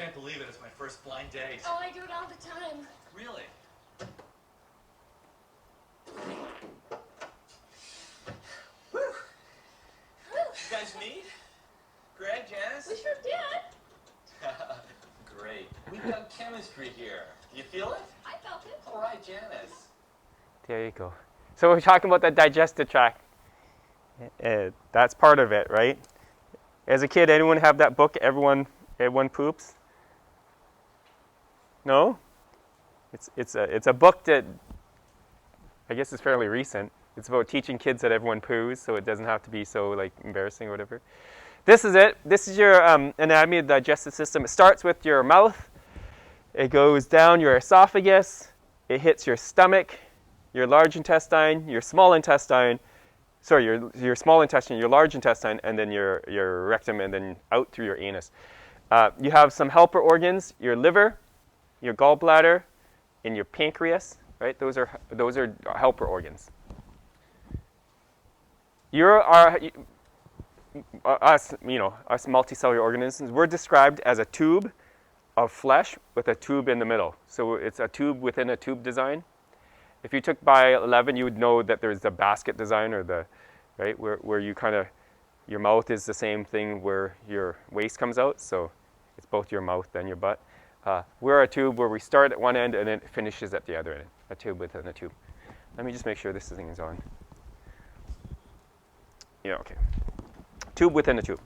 Can't believe it. It's my first blind date. Oh, I do it all the time. Really? Whew. You guys meet? Greg, Janice? We sure did. Great. We've got chemistry here. You feel it? I felt it. All right, Janice. There you go. So we're talking about the digestive tract. That's part of it, right? As a kid, anyone have that book, Everyone Poops? No? It's a book that I guess is fairly recent. It's about teaching kids that everyone poos, so it doesn't have to be so like embarrassing or whatever. This is it. This is your anatomy of the digestive system. It starts with your mouth. It goes down your esophagus. It hits your stomach, your large intestine, your small intestine. Sorry, your small intestine, your large intestine, and then your rectum, and then out through your anus. You have some helper organs: your liver, your gallbladder, and your pancreas. Right? Those are helper organs. Us multicellular organisms, we're described as a tube of flesh with a tube in the middle. So it's a tube within a tube design. If you took Bio 11, you would know that there's the basket design, or the right where you kind of your mouth is the same thing where your waste comes out. So it's both your mouth and your butt. We're a tube where we start at one end and then it finishes at the other end. A tube within a tube. Let me just make sure this thing is on. Yeah, okay. Tube within a tube.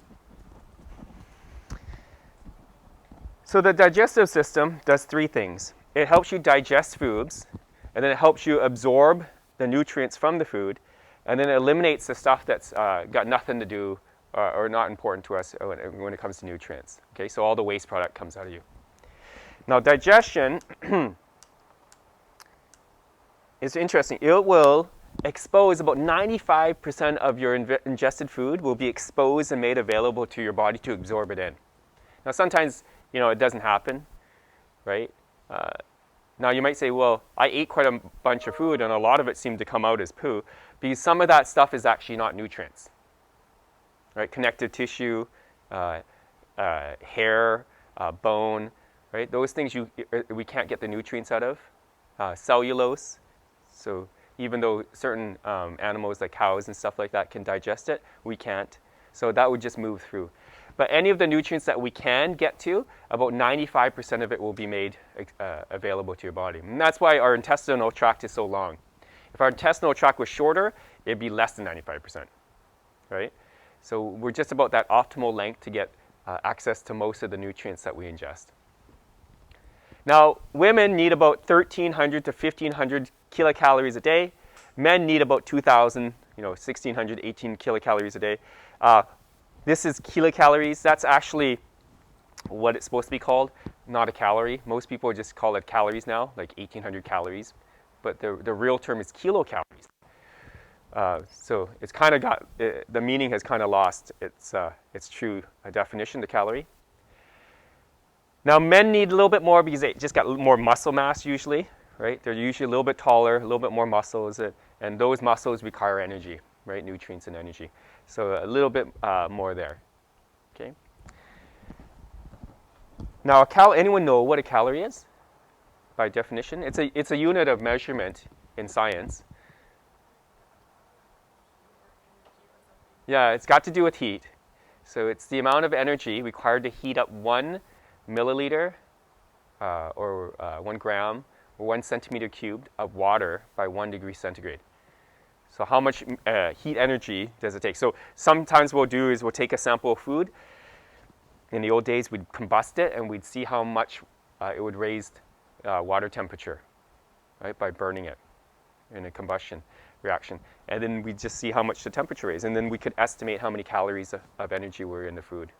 So the digestive system does three things. It helps you digest foods, and then it helps you absorb the nutrients from the food, and then it eliminates the stuff that's got nothing to do or not important to us when it comes to nutrients. Okay, so all the waste product comes out of you. Now digestion is interesting. It will expose about 95% of your ingested food will be exposed and made available to your body to absorb it in. Now sometimes, it doesn't happen, right? Now you might say, well, I ate quite a bunch of food and a lot of it seemed to come out as poo, because some of that stuff is actually not nutrients, right? Connective tissue, hair, bone, right? Those things we can't get the nutrients out of. Cellulose. So even though certain animals like cows and stuff like that can digest it, we can't. So that would just move through. But any of the nutrients that we can get to, about 95% of it will be made available to your body. And that's why our intestinal tract is so long. If our intestinal tract was shorter, it'd be less than 95%, right? So we're just about that optimal length to get access to most of the nutrients that we ingest. Now, women need about 1,300 to 1,500 kilocalories a day. Men need about 2,000, 1,600, 18 kilocalories a day. This is kilocalories. That's actually what it's supposed to be called, not a calorie. Most people just call it calories now, like 1,800 calories. But the real term is kilocalories. So it's kind of got, the meaning has kind of lost its true definition, the calorie. Now men need a little bit more because they just got a little more muscle mass usually, right? They're usually a little bit taller, a little bit more muscles, and those muscles require energy, right? Nutrients and energy. So a little bit more there, okay? Now anyone know what a calorie is by definition? It's a unit of measurement in science. Yeah, it's got to do with heat. So it's the amount of energy required to heat up 1 milliliter or 1 gram or 1 centimeter cubed of water by 1 degree centigrade. So how much heat energy does it take? So sometimes what we'll do is we'll take a sample of food. In the old days, we'd combust it and we'd see how much it would raise water temperature, right, by burning it in a combustion reaction. And then we'd just see how much the temperature raised. And then we could estimate how many calories of energy were in the food.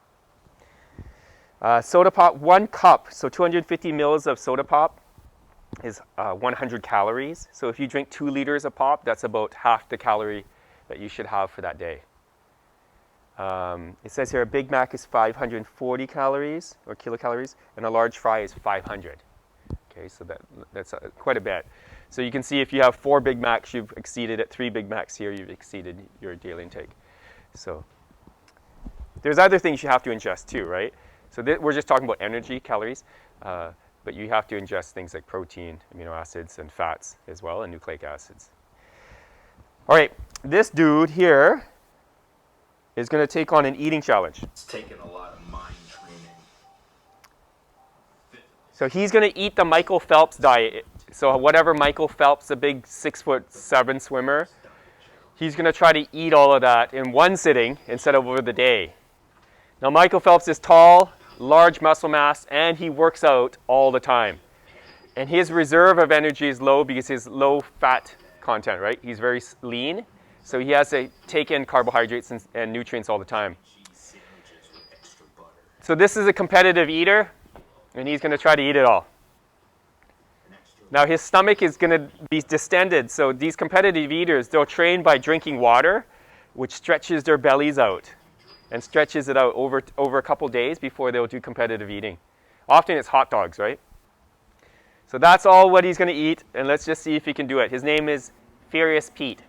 Soda pop, 1 cup, so 250 mils of soda pop is 100 calories. So if you drink 2 liters of pop, that's about half the calorie that you should have for that day. It says here a Big Mac is 540 calories or kilocalories, and a large fry is 500. Okay, so that's quite a bit. So you can see if you have 4 Big Macs, you've exceeded it. 3 Big Macs here, you've exceeded your daily intake. So there's other things you have to ingest too, right? So we're just talking about energy, calories, but you have to ingest things like protein, amino acids, and fats as well, and nucleic acids. All right, this dude here is going to take on an eating challenge. It's taken a lot of mind training. So he's going to eat the Michael Phelps diet. So whatever Michael Phelps, a big 6'7" swimmer, he's going to try to eat all of that in one sitting instead of over the day. Now Michael Phelps is tall, large muscle mass, and he works out all the time. And his reserve of energy is low because his low fat content, right? He's very lean, so he has to take in carbohydrates and nutrients all the time. So this is a competitive eater, and he's going to try to eat it all. Now his stomach is going to be distended, so these competitive eaters, they'll train by drinking water, which stretches their bellies out and stretches it out over a couple days before they'll do competitive eating. Often it's hot dogs, right? So that's all what he's going to eat, and let's just see if he can do it. His name is Furious Pete.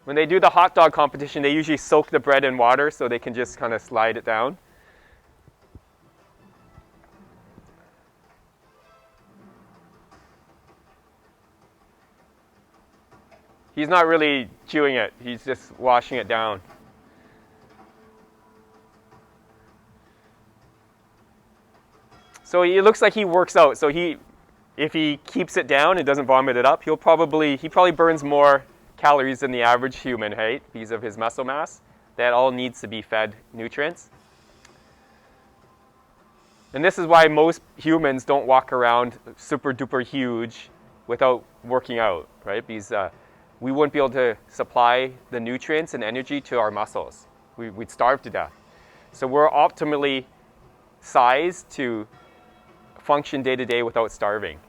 When they do the hot dog competition, they usually soak the bread in water so they can just kind of slide it down. He's not really chewing it, he's just washing it down. So it looks like he works out. So if he keeps it down and doesn't vomit it up, he probably burns more calories than the average human, right? Because of his muscle mass. That all needs to be fed nutrients. And this is why most humans don't walk around super duper huge without working out, right? Because we wouldn't be able to supply the nutrients and energy to our muscles. We'd starve to death. So we're optimally sized to function day to day without starving.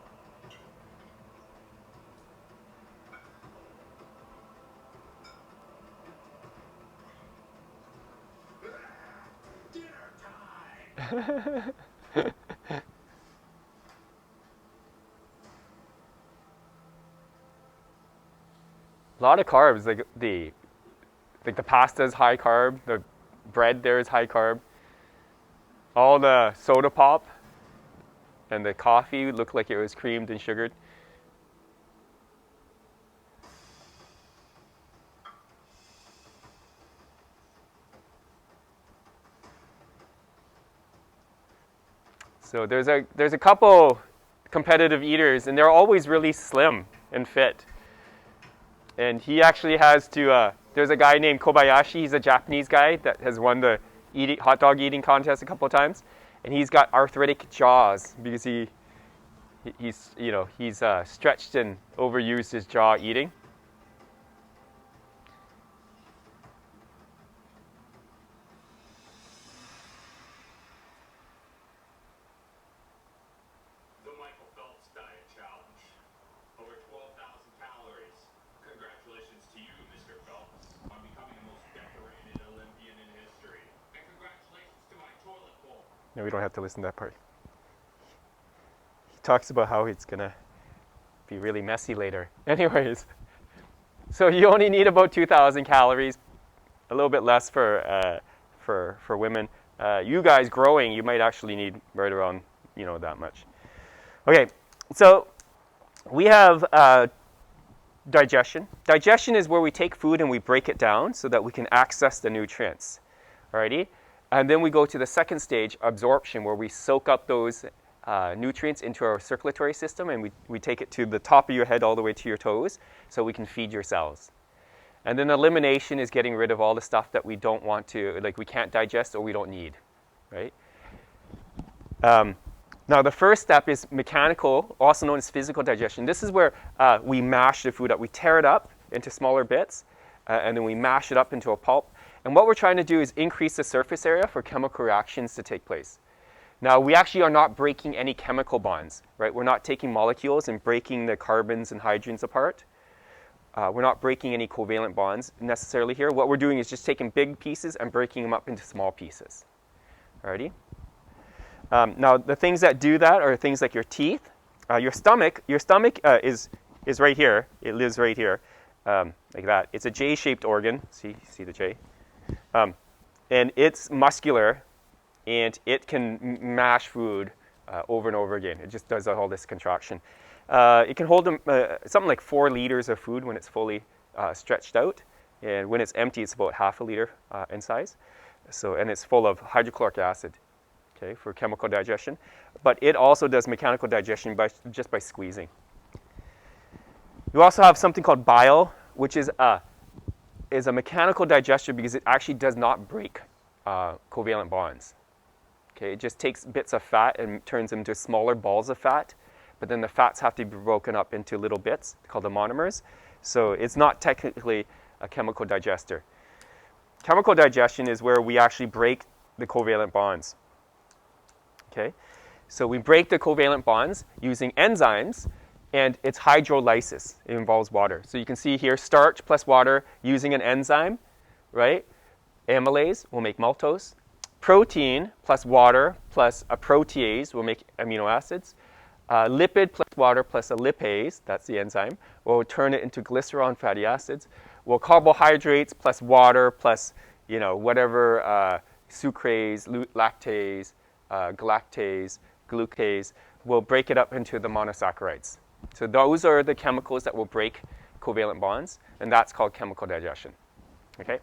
Dinner time! A lot of carbs, like the pasta is high carb, the bread there is high carb. All the soda pop and the coffee looked like it was creamed and sugared. So there's a couple competitive eaters, and they're always really slim and fit. And he actually has to, there's a guy named Kobayashi, he's a Japanese guy that has won the hot dog eating contest a couple of times. And he's got arthritic jaws because he's stretched and overused his jaw eating. The Michael Phelps Diet Challenge. Over 12,000 calories. Congratulations to you, Mr. Phelps, on becoming the most decorated Olympian in history. And congratulations to my toilet bowl. No, we don't have to listen to that part. He talks about how it's going to be really messy later. Anyways, so you only need about 2,000 calories, a little bit less for women. You guys growing, you might actually need right around, that much. Okay, so we have digestion. Digestion is where we take food and we break it down so that we can access the nutrients. Alrighty? And then we go to the second stage, absorption, where we soak up those nutrients into our circulatory system, and we take it to the top of your head all the way to your toes so we can feed your cells. And then elimination is getting rid of all the stuff that we don't want to, like we can't digest or we don't need, right? Now the first step is mechanical, also known as physical digestion. This is where we mash the food up. We tear it up into smaller bits, and then we mash it up into a pulp. And what we're trying to do is increase the surface area for chemical reactions to take place. Now, we actually are not breaking any chemical bonds, right? We're not taking molecules and breaking the carbons and hydrogens apart. We're not breaking any covalent bonds necessarily here. What we're doing is just taking big pieces and breaking them up into small pieces. Alrighty? Now, the things that do that are things like your teeth. Your stomach is right here. It lives right here, like that. It's a J-shaped organ. See the J? And it's muscular, and it can mash food over and over again. It just does all this contraction. It can hold something like 4 liters of food when it's fully stretched out, and when it's empty, it's about half a liter in size. And it's full of hydrochloric acid, okay, for chemical digestion. But it also does mechanical digestion just by squeezing. You also have something called bile, which is a mechanical digester because it actually does not break covalent bonds. Okay, it just takes bits of fat and turns them into smaller balls of fat, but then the fats have to be broken up into little bits called the monomers. So it's not technically a chemical digester. Chemical digestion is where we actually break the covalent bonds. Okay, so we break the covalent bonds using enzymes, and it's hydrolysis. It involves water. So you can see here starch plus water using an enzyme, right? Amylase will make maltose. Protein plus water plus a protease will make amino acids. Lipid plus water plus a lipase, that's the enzyme, will turn it into glycerol and fatty acids. Well, carbohydrates plus water plus, whatever sucrase, lactase, galactase, glucose will break it up into the monosaccharides. So those are the chemicals that will break covalent bonds, and that's called chemical digestion. Okay?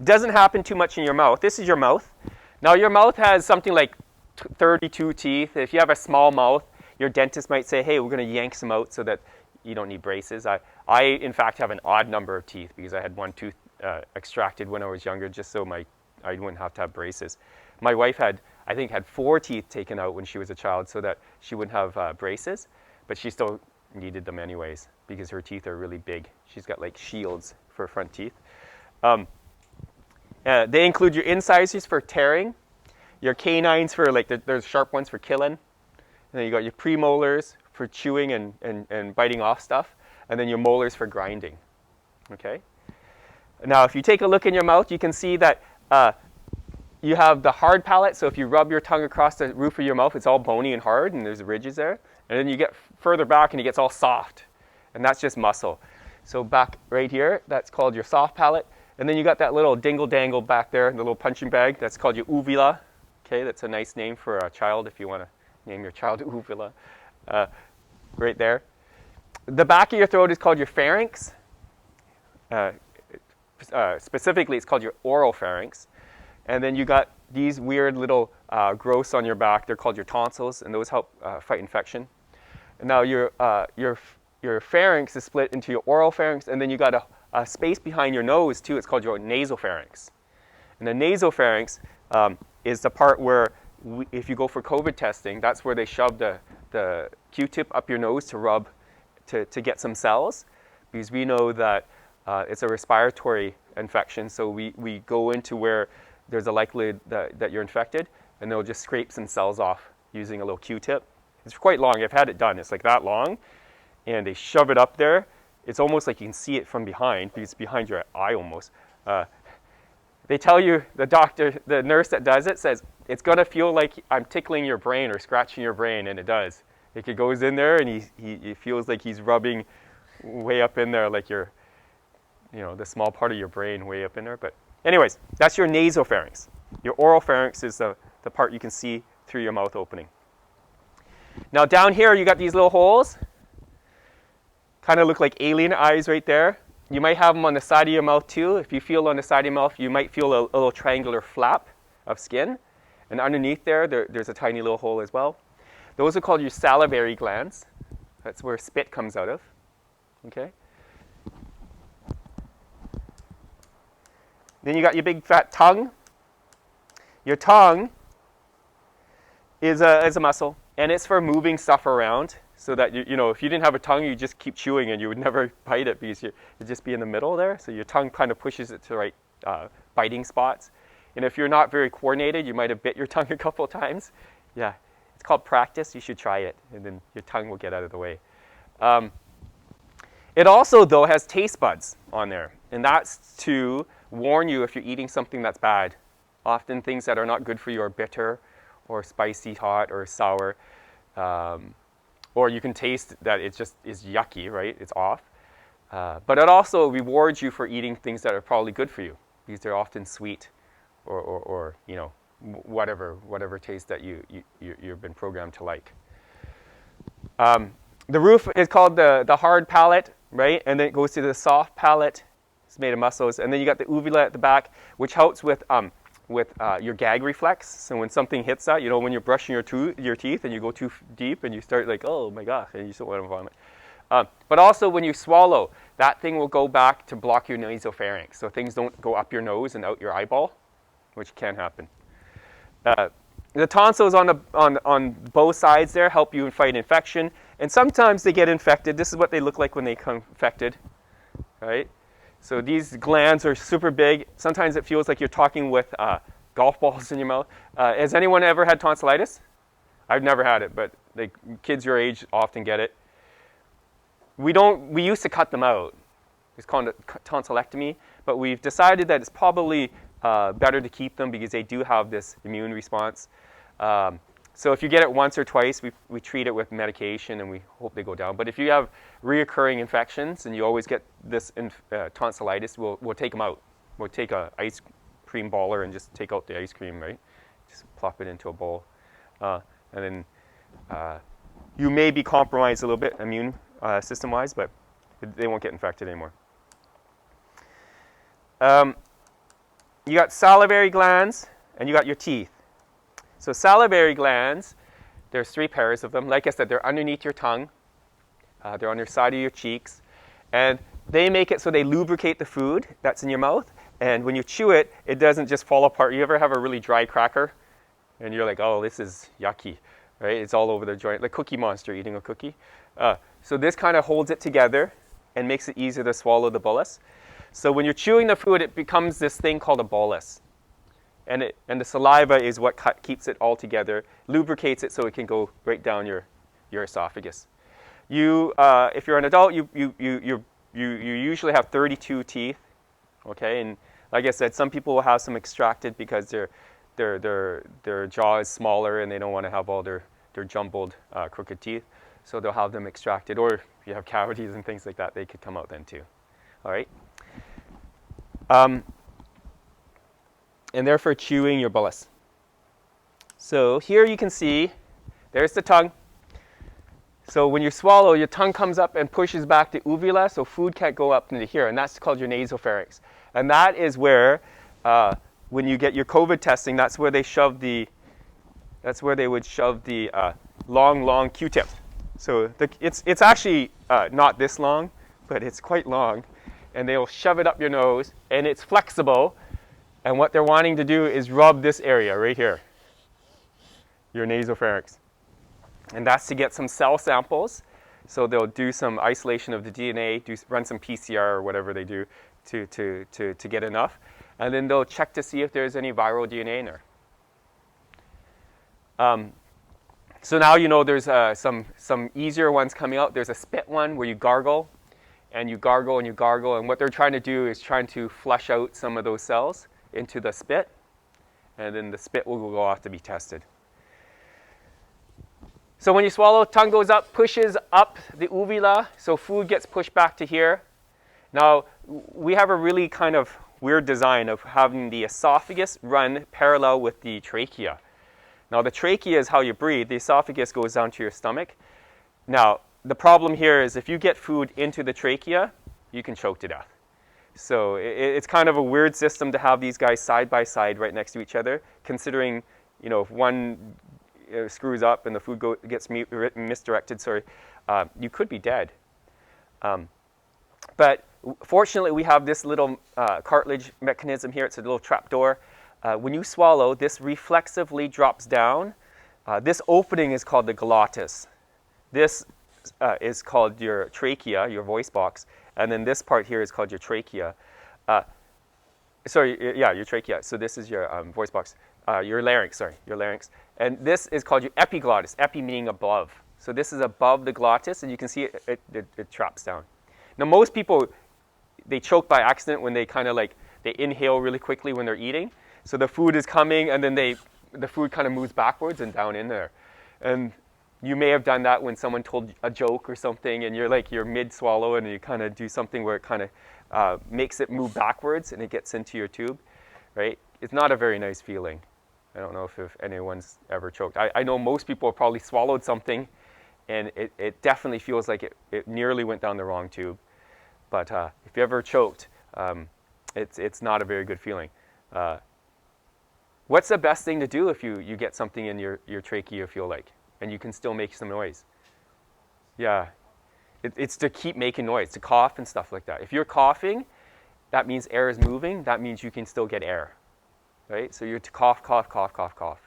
Doesn't happen too much in your mouth. This is your mouth. Now your mouth has something like 32 teeth. If you have a small mouth, your dentist might say, hey, we're going to yank some out so that you don't need braces. I in fact have an odd number of teeth because I had one tooth extracted when I was younger just so I wouldn't have to have braces. My wife had 4 teeth taken out when she was a child so that she wouldn't have braces, but she still needed them anyways because her teeth are really big. She's got like shields for front teeth. They include your incisors for tearing, your canines for there's sharp ones for killing, and then you got your premolars for chewing and biting off stuff, and then your molars for grinding. Okay. Now, if you take a look in your mouth, you can see that you have the hard palate. So if you rub your tongue across the roof of your mouth, it's all bony and hard, and there's ridges there. And then you get further back, and it gets all soft, and that's just muscle. So back right here, that's called your soft palate. And then you got that little dingle-dangle back there, the little punching bag. That's called your uvula. Okay, that's a nice name for a child if you want to name your child uvula. Right there. The back of your throat is called your pharynx. Specifically, it's called your oropharynx. And then you got these weird little growths on your back. They're called your tonsils, and those help fight infection. And now your pharynx is split into your oropharynx, and then you got a space behind your nose too. It's called your nasopharynx. And the nasopharynx is the part where, if you go for COVID testing, that's where they shove the Q-tip up your nose to rub to get some cells, because we know that it's a respiratory infection. So we go into where there's a likelihood that you're infected, and they'll just scrape some cells off using a little Q-tip. It's quite long. I've had it done. It's like that long, and they shove it up there. It's almost like you can see it from behind, because it's behind your eye almost. They tell you, the nurse that does it says, it's going to feel like I'm tickling your brain or scratching your brain, and it does. Like it goes in there, and he feels like he's rubbing way up in there, like the small part of your brain way up in there. But anyways, that's your nasopharynx. Your oropharynx is the part you can see through your mouth opening. Now down here, you got these little holes. Kind of look like alien eyes right there. You might have them on the side of your mouth too. If you feel on the side of your mouth, you might feel a little triangular flap of skin. And underneath there's a tiny little hole as well. Those are called your salivary glands. That's where spit comes out of. Okay. Then you got your big fat tongue. Your tongue is a muscle, and it's for moving stuff around. So that, if you didn't have a tongue, you just keep chewing and you would never bite it because it'd just be in the middle there. So your tongue kind of pushes it to the right biting spots. And if you're not very coordinated, you might have bit your tongue a couple of times. Yeah, it's called practice. You should try it, and then your tongue will get out of the way. It also, though, has taste buds on there. And that's to warn you if you're eating something that's bad. Often things that are not good for you are bitter or spicy, hot, or sour. or you can taste that it just is yucky, right? It's off. But it also rewards you for eating things that are probably good for you, because they're often sweet, or you know, whatever taste that you've been programmed to like. The roof is called the hard palate, right? And then it goes to the soft palate. It's made of muscles, and then you got the uvula at the back, which helps with your gag reflex. So when something hits that, you know, when you're brushing your teeth and you go too deep and you start like, oh my gosh, and you still want to vomit. But also when you swallow, that thing will go back to block your nasopharynx, so things don't go up your nose and out your eyeball, which can happen. The tonsils on both sides there help you fight infection, and sometimes they get infected. This is what they look like when they come infected, right? So these glands are super big. Sometimes it feels like you're talking with golf balls in your mouth. Has anyone ever had tonsillitis? I've never had it, but like, kids your age often get it. We used to cut them out. It's called a tonsillectomy, but we've decided that it's probably better to keep them because they do have this immune response. So if you get it once or twice, we treat it with medication and we hope they go down. But if you have reoccurring infections and you always get this tonsillitis, we'll take them out. We'll take an ice cream baller and just take out the ice cream, right? Just plop it into a bowl. And then you may be compromised a little bit immune system-wise, but they won't get infected anymore. You got salivary glands and you got your teeth. So salivary glands, there's 3 pairs of them. Like I said, they're underneath your tongue. They're on your side of your cheeks. And they make it so they lubricate the food that's in your mouth. And when you chew it, it doesn't just fall apart. You ever have a really dry cracker? And you're like, oh, this is yucky, right? It's all over the joint, like Cookie Monster eating a cookie. So this kind of holds it together and makes it easier to swallow the bolus. So when you're chewing the food, it becomes this thing called a bolus. And the saliva is what keeps it all together, lubricates it so it can go right down your esophagus. If you're an adult, you usually have 32 teeth, okay? And like I said, some people will have some extracted because their jaw is smaller and they don't want to have all their jumbled crooked teeth, so they'll have them extracted. Or if you have cavities and things like that, they could come out then too. All right. And therefore chewing your bolus. So here you can see, there's the tongue. So when you swallow, your tongue comes up and pushes back the uvula, so food can't go up into here, and that's called your nasopharynx. And that is where, when you get your COVID testing, that's where they would shove the long Q-tip. So it's actually not this long, but it's quite long, and they'll shove it up your nose, and it's flexible. And what they're wanting to do is rub this area right here, your nasopharynx. And that's to get some cell samples. So they'll do some isolation of the DNA, run some PCR or whatever they do to get enough. And then they'll check to see if there's any viral DNA in there. So now you know there's some easier ones coming out. There's a spit one where you gargle, and you gargle and you gargle. And what they're trying to do is trying to flush out some of those cells into the spit, and then the spit will go off to be tested. So when you swallow, tongue goes up, pushes up the uvula, so food gets pushed back to here. Now, we have a really kind of weird design of having the esophagus run parallel with the trachea. Now, the trachea is how you breathe. The esophagus goes down to your stomach. Now, the problem here is if you get food into the trachea, you can choke to death. So it's kind of a weird system to have these guys side by side right next to each other, considering, you know, if one screws up and the food gets misdirected, you could be dead. But fortunately, we have this little cartilage mechanism here. It's a little trap door. When you swallow, this reflexively drops down. This opening is called the glottis. This is called your trachea, your voice box. And then this part here is called your trachea. Your trachea. So this is your voice box. Your larynx, your larynx. And this is called your epiglottis, epi meaning above. So this is above the glottis, and you can see it traps down. Now, most people, they choke by accident when they kind of they inhale really quickly when they're eating. So the food is coming, and then the food kind of moves backwards and down in there. And You may have done that when someone told a joke or something, and you're mid-swallow, and you kind of do something where it kind of makes it move backwards, and it gets into your tube, right? It's not a very nice feeling. I don't know if anyone's ever choked. I know most people have probably swallowed something, and it definitely feels like it nearly went down the wrong tube. But if you ever choked, it's not a very good feeling. What's the best thing to do if you get something in your trachea, you feel like, and you can still make some noise? Yeah, it's to keep making noise, to cough and stuff like that. If you're coughing, that means air is moving. That means you can still get air, right? So you're to cough, cough, cough, cough, cough.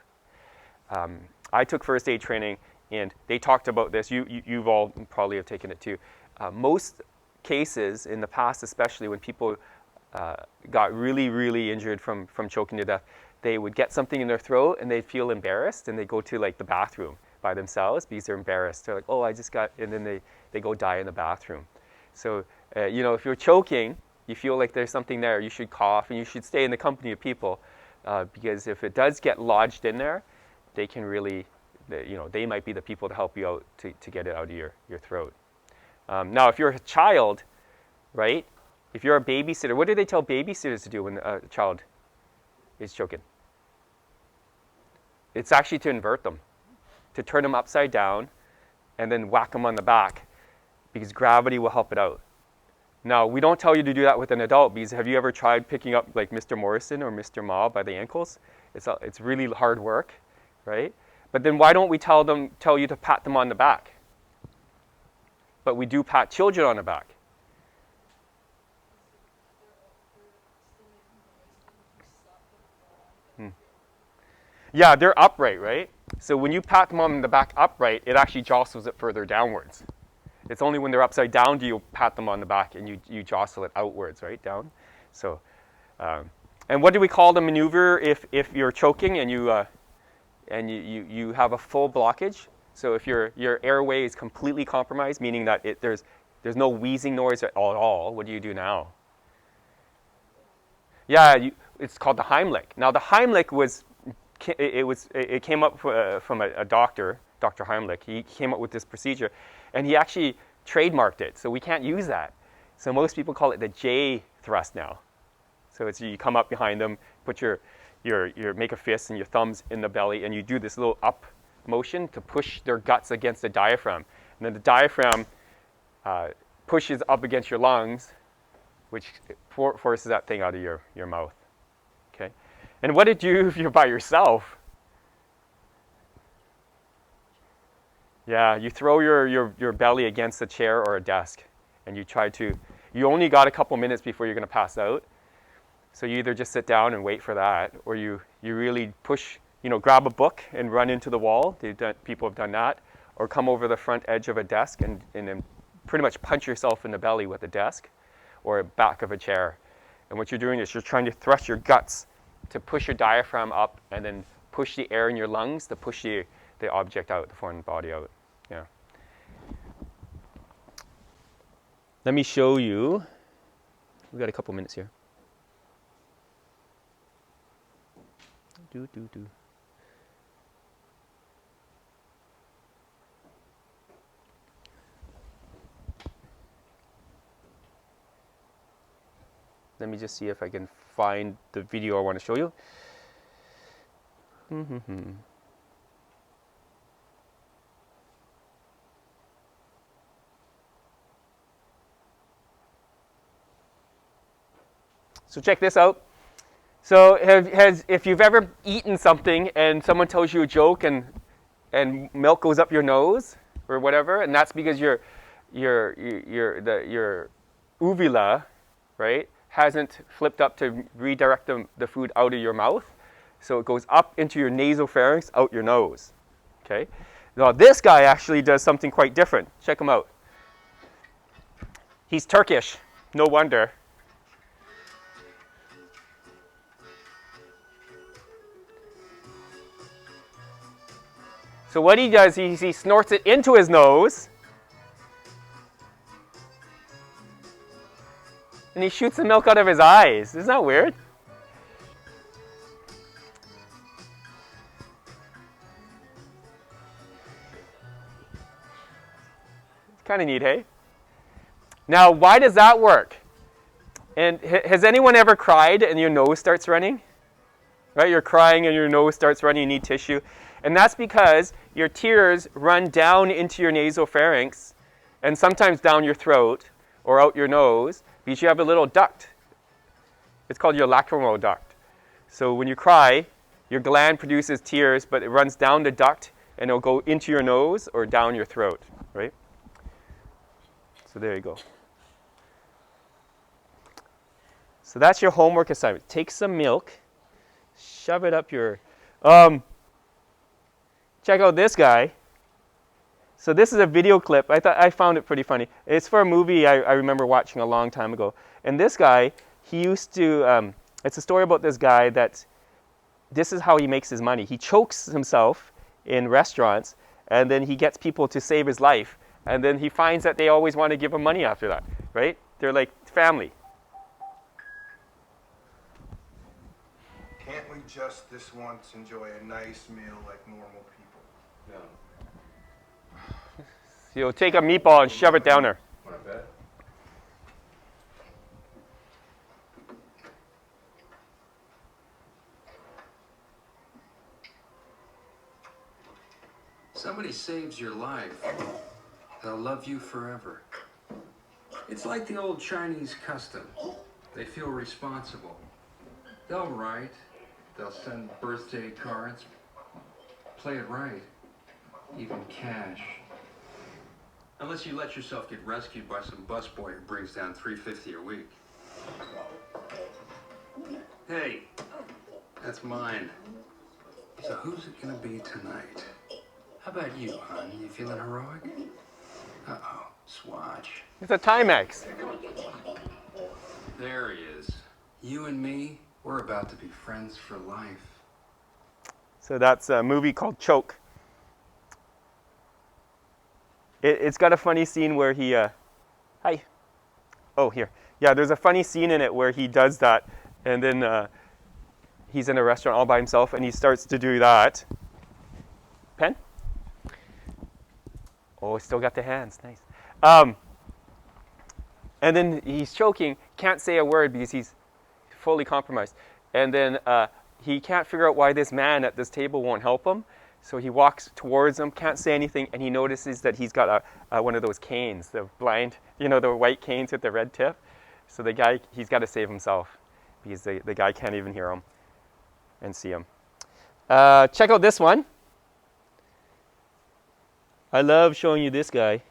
I took first aid training, and they talked about this. You've all probably have taken it too. Most cases in the past, especially when people got really, really injured from choking to death, they would get something in their throat and they'd feel embarrassed, and they'd go to like the bathroom by themselves because they're embarrassed. They're like, oh, I just got, and then they go die in the bathroom. So, if you're choking, you feel like there's something there, you should cough, and you should stay in the company of people, because if it does get lodged in there, they can really, they might be the people to help you out to get it out of your throat. Now, if you're a child, right, if you're a babysitter, what do they tell babysitters to do when a child is choking? It's actually to invert them, to turn them upside down and then whack them on the back, because gravity will help it out. Now, we don't tell you to do that with an adult, because have you ever tried picking up like Mr. Morrison or Mr. Ma by the ankles? It's really hard work, right? But then why don't we tell you to pat them on the back? But we do pat children on the back. Yeah, they're upright, right? So when you pat them on the back upright, it actually jostles it further downwards. It's only when they're upside down do you pat them on the back and you jostle it outwards, right, down. So, and what do we call the maneuver if you're choking and you have a full blockage? So if your airway is completely compromised, meaning that there's no wheezing noise at all, what do you do now? Yeah, it's called the Heimlich. Now the Heimlich it came up from a doctor, Dr. Heimlich. He came up with this procedure, and he actually trademarked it. So we can't use that. So most people call it the J thrust now. So it's you come up behind them, put your make a fist and your thumbs in the belly, and you do this little up motion to push their guts against the diaphragm. And then the diaphragm pushes up against your lungs, which forces that thing out of your mouth. Okay? And what did you do if you're by yourself? Yeah, you throw your belly against a chair or a desk, and you only got a couple minutes before you're going to pass out. So you either just sit down and wait for that, or you really push, grab a book and run into the wall. People have done that. Or come over the front edge of a desk and then pretty much punch yourself in the belly with a desk or back of a chair. And what you're doing is you're trying to thrust your guts to push your diaphragm up and then push the air in your lungs to push the object out, the foreign body out. Yeah. Let me show you. We've got a couple minutes here. Do. Let me just see if I can find the video I want to show you. So check this out. So if you've ever eaten something and someone tells you a joke and milk goes up your nose or whatever, and that's because your uvula, right, hasn't flipped up to redirect the food out of your mouth. So it goes up into your nasopharynx, out your nose. Okay? Now this guy actually does something quite different. Check him out. He's Turkish. No wonder. So what he does, he snorts it into his nose, and he shoots the milk out of his eyes. Isn't that weird? Kind of neat, hey? Now, why does that work? And has anyone ever cried and your nose starts running? Right? You're crying and your nose starts running, you need tissue. And that's because your tears run down into your nasopharynx and sometimes down your throat or out your nose because you have a little duct. It's called your lacrimal duct. So when you cry, your gland produces tears, but it runs down the duct and it'll go into your nose or down your throat, right? So there you go. So that's your homework assignment. Take some milk, shove it up your... check out this guy. So this is a video clip. I found it pretty funny. It's for a movie I remember watching a long time ago. And this guy, he used to... it's a story about this guy that this is how he makes his money. He chokes himself in restaurants, and then he gets people to save his life. And then he finds that they always want to give him money after that, right? They're like family. Can't we just this once enjoy a nice meal like normal people? So you'll take a meatball and shove it down there. Want to bet? Somebody saves your life, they'll love you forever. It's like the old Chinese custom. They feel responsible. They'll write, they'll send birthday cards, play it right, even cash. Unless you let yourself get rescued by some busboy who brings down $3.50 a week. Hey, that's mine. So who's it gonna be tonight? How about you, hon? You feeling heroic? Uh-oh, swatch. It's a Timex. There he is. You and me, we're about to be friends for life. So that's a movie called Choke. It's got a funny scene where he... hi. Oh, here. Yeah, there's a funny scene in it where he does that, and then he's in a restaurant all by himself, and he starts to do that. Pen? Oh, still got the hands. Nice. And then he's choking, can't say a word because he's fully compromised. And then he can't figure out why this man at this table won't help him. So he walks towards him, can't say anything, and he notices that he's got one of those canes, the blind, you know, the white canes with the red tip. So the guy, he's got to save himself because the guy can't even hear him and see him. Check out this one. I love showing you this guy.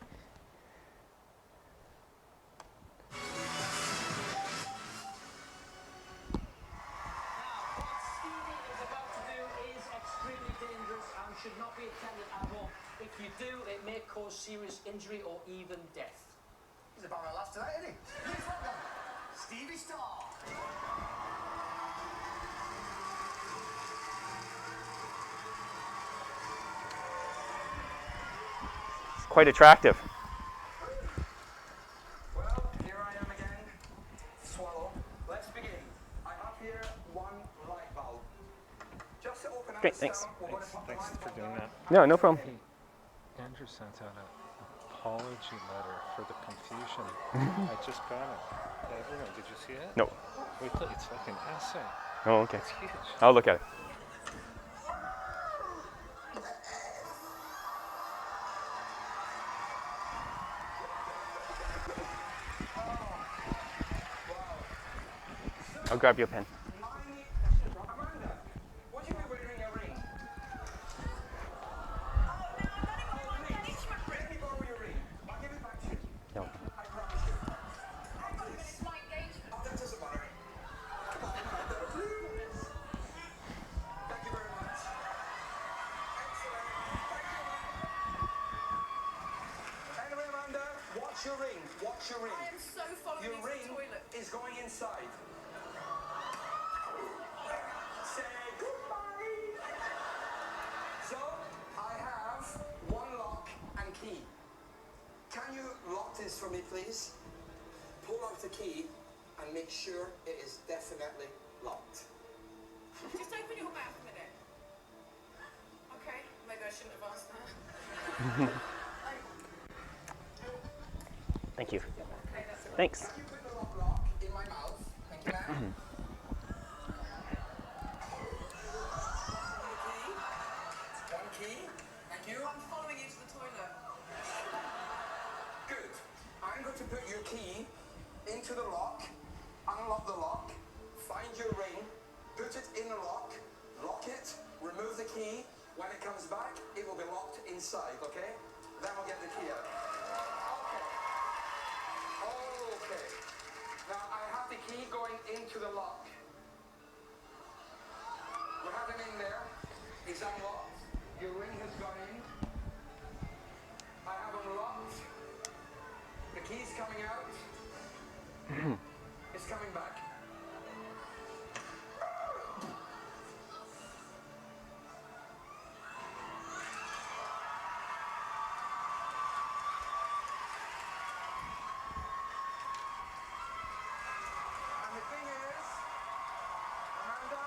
Should not be attended at home. If you do, it may cause serious injury or even death. He's about my last tonight, isn't he? Please welcome Stevie Starr. It's quite attractive. Well, here I am again. Swallow. Let's begin. I have here one light bulb. Just to open up Great, the thanks. stomach, we're going to put the Thanks light for bulb doing down. that. No problem. Hey, Andrew sent out an apology letter for the confusion. I just got it. Everyone, did you see it? No. Wait till it's like an essay. Oh, okay. It's huge. I'll look at it. I'll grab you a pen. Amanda, would you be wearing a ring? Let me borrow your ring. I'll give it back to you. No. I promise you. Oh, that doesn't matter. Thank you very much. Excellent. Thank you. Anyway, Amanda, watch your ring. Watch your ring. I am so following Your you to ring the toilet. is going inside. Say goodbye. So, I have one lock and key. Can you lock this for me, please? Pull out the key and make sure it is definitely locked. Just open your mouth a minute. Okay, maybe I shouldn't have asked that. Thank you. Thanks. Can you put the lock in my mouth? Thank you, ma'am. One key. Thank you. I'm following you to the toilet. Good. I'm going to put your key into the lock, unlock the lock, find your ring, put it in the lock it, remove the key. When it comes back, it will be locked inside, okay? Then we'll get the key out. Okay. Now I have the key going into the lock. We have it in there. It's unlocked. Your ring has gone in. I have unlocked. The key's coming out. It's coming back. And the thing is, Amanda,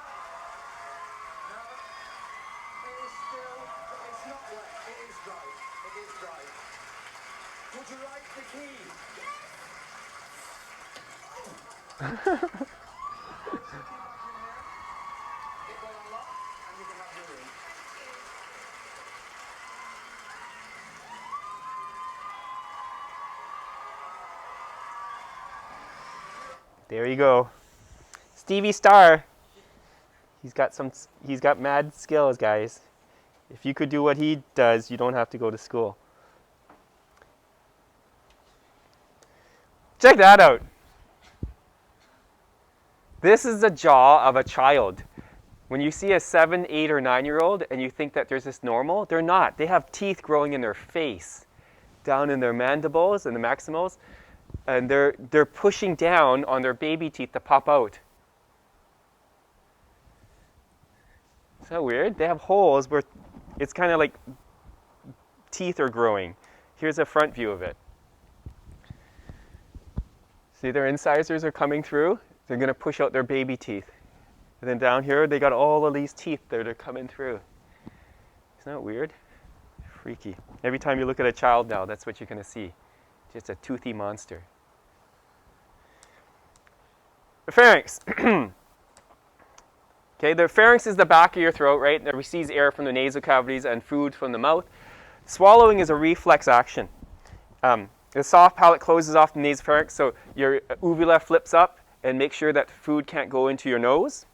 no, it is still, it's not wet, it is dry, it is dry. Would you like the key? Put your key back in there, it will unlock, and you can have your ring. There you go. Stevie Star. He's got mad skills, guys. If you could do what he does, you don't have to go to school. Check that out. This is the jaw of a child. When you see a 7, 8, or 9-year-old and you think that there's this normal, they're not. They have teeth growing in their face, down in their mandibles and the maximals, and they're pushing down on their baby teeth to pop out. Is that weird? They have holes where it's kind of like teeth are growing. Here's a front view of it. See, their incisors are coming through. They're going to push out their baby teeth. And then down here, they got all of these teeth that are coming through. Isn't that weird? Freaky. Every time you look at a child now, that's what you're going to see. Just a toothy monster. The pharynx. Okay, the pharynx is the back of your throat, right? That receives air from the nasal cavities and food from the mouth. Swallowing is a reflex action. The soft palate closes off the nasopharynx, so your uvula flips up and makes sure that food can't go into your nose.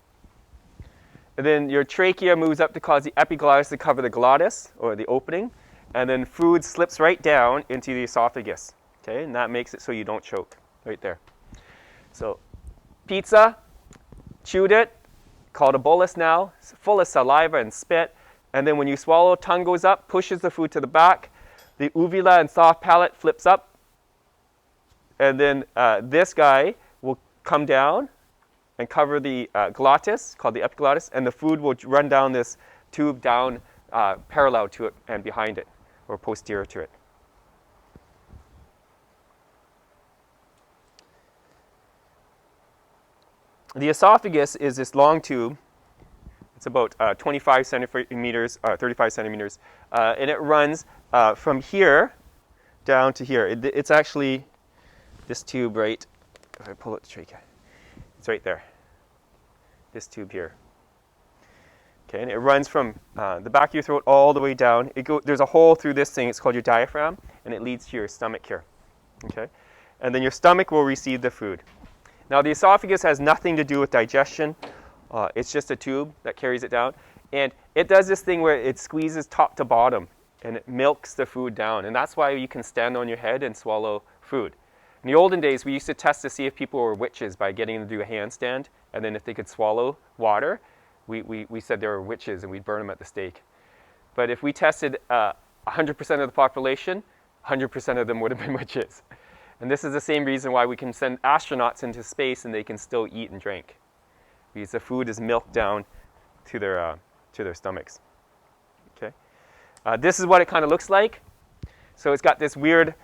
And then your trachea moves up to cause the epiglottis to cover the glottis, or the opening. And then food slips right down into the esophagus. Okay, and that makes it so you don't choke, right there. So, pizza, chewed it, called a bolus now, full of saliva and spit. And then when you swallow, tongue goes up, pushes the food to the back. The uvula and soft palate flips up. And then this guy will come down and cover the glottis, called the epiglottis, and the food will run down this tube down parallel to it and behind it, or posterior to it. The esophagus is this long tube. It's about 25 centimeters, 35 centimeters, and it runs from here down to here. It's actually this tube right, if I pull out the trachea, it's right there. This tube here. Okay, and it runs from the back of your throat all the way down. There's a hole through this thing, it's called your diaphragm, and it leads to your stomach here. Okay, and then your stomach will receive the food. Now the esophagus has nothing to do with digestion. It's just a tube that carries it down. And it does this thing where it squeezes top to bottom and it milks the food down. And that's why you can stand on your head and swallow food. In the olden days, we used to test to see if people were witches by getting them to do a handstand. And then if they could swallow water, we said they were witches and we'd burn them at the stake. But if we tested 100% of the population, 100% of them would have been witches. And this is the same reason why we can send astronauts into space and they can still eat and drink, because the food is milked down to their stomachs. Okay, this is what it kind of looks like. So it's got this weird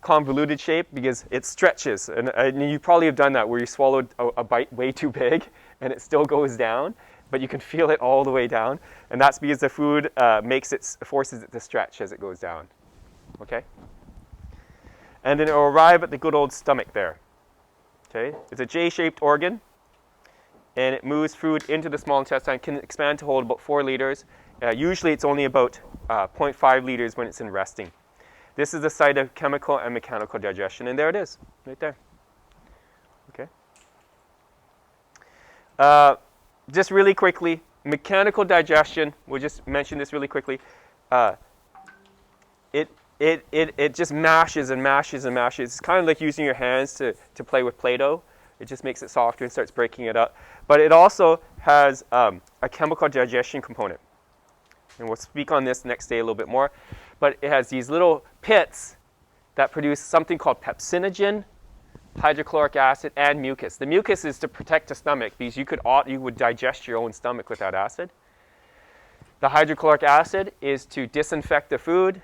convoluted shape because it stretches, and you probably have done that where you swallowed a bite way too big and it still goes down, but you can feel it all the way down, and that's because the food forces it to stretch as it goes down. Okay. and then it will arrive at the good old stomach there. Okay, it's a J-shaped organ, and it moves food into the small intestine, can expand to hold about 4 liters. Usually it's only about 0.5 liters when it's in resting. This is the site of chemical and mechanical digestion, and there it is, right there. Okay. Just really quickly, mechanical digestion, we'll just mention this really quickly. It just mashes and mashes and mashes. It's kind of like using your hands to play with Play-Doh. It just makes it softer and starts breaking it up. But it also has a chemical digestion component. And we'll speak on this next day a little bit more. But it has these little pits that produce something called pepsinogen, hydrochloric acid, and mucus. The mucus is to protect the stomach because you would digest your own stomach with that acid. The hydrochloric acid is to disinfect the food.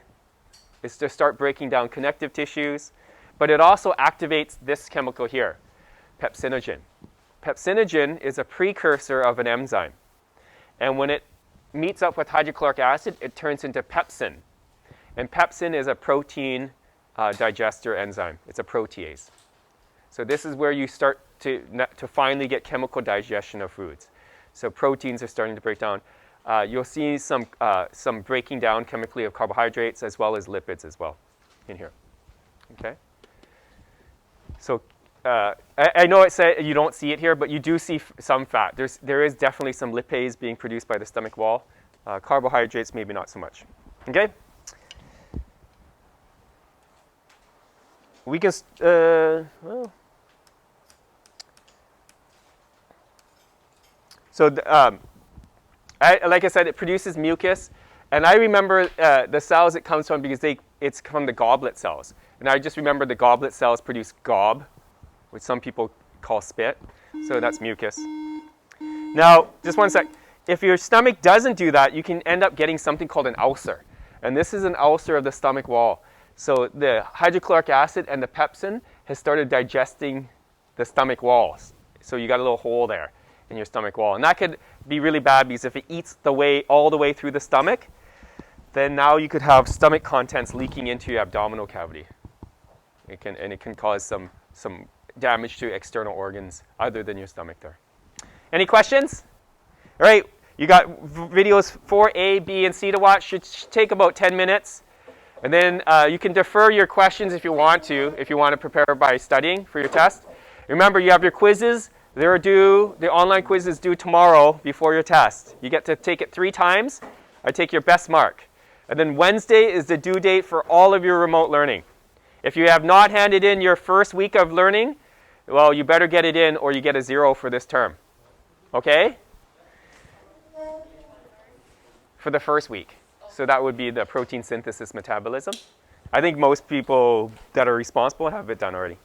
It's to start breaking down connective tissues. But it also activates this chemical here, pepsinogen. Pepsinogen is a precursor of an enzyme. And when it meets up with hydrochloric acid, it turns into pepsin. And pepsin is a protein digester enzyme. It's a protease. So this is where you start to finally get chemical digestion of foods. So proteins are starting to break down. You'll see some breaking down chemically of carbohydrates as well as lipids as well in here. Okay. So I know it said you don't see it here, but you do see some fat. There is definitely some lipase being produced by the stomach wall. Carbohydrates, maybe not so much. Okay. We can. Well. So like I said, it produces mucus, and I remember the cells it comes from because it's from the goblet cells. And I just remember the goblet cells produce gob, which some people call spit. So that's mucus. Now, just one sec. If your stomach doesn't do that, you can end up getting something called an ulcer. And this is an ulcer of the stomach wall. So the hydrochloric acid and the pepsin has started digesting the stomach walls. So you got a little hole there in your stomach wall. And that could be really bad because if it eats all the way through the stomach, then now you could have stomach contents leaking into your abdominal cavity. It can cause some damage to external organs other than your stomach there. Any questions? All right, you got videos 4A, B, and C to watch. Should take about 10 minutes. And then you can defer your questions if you want to prepare by studying for your test. Remember, you have your quizzes. They're due, the online quiz is due tomorrow before your test. You get to take it 3 times. I take your best mark. And then Wednesday is the due date for all of your remote learning. If you have not handed in your first week of learning, well, you better get it in or you get a 0 for this term. Okay? For the first week. So that would be the protein synthesis metabolism. I think most people that are responsible have it done already.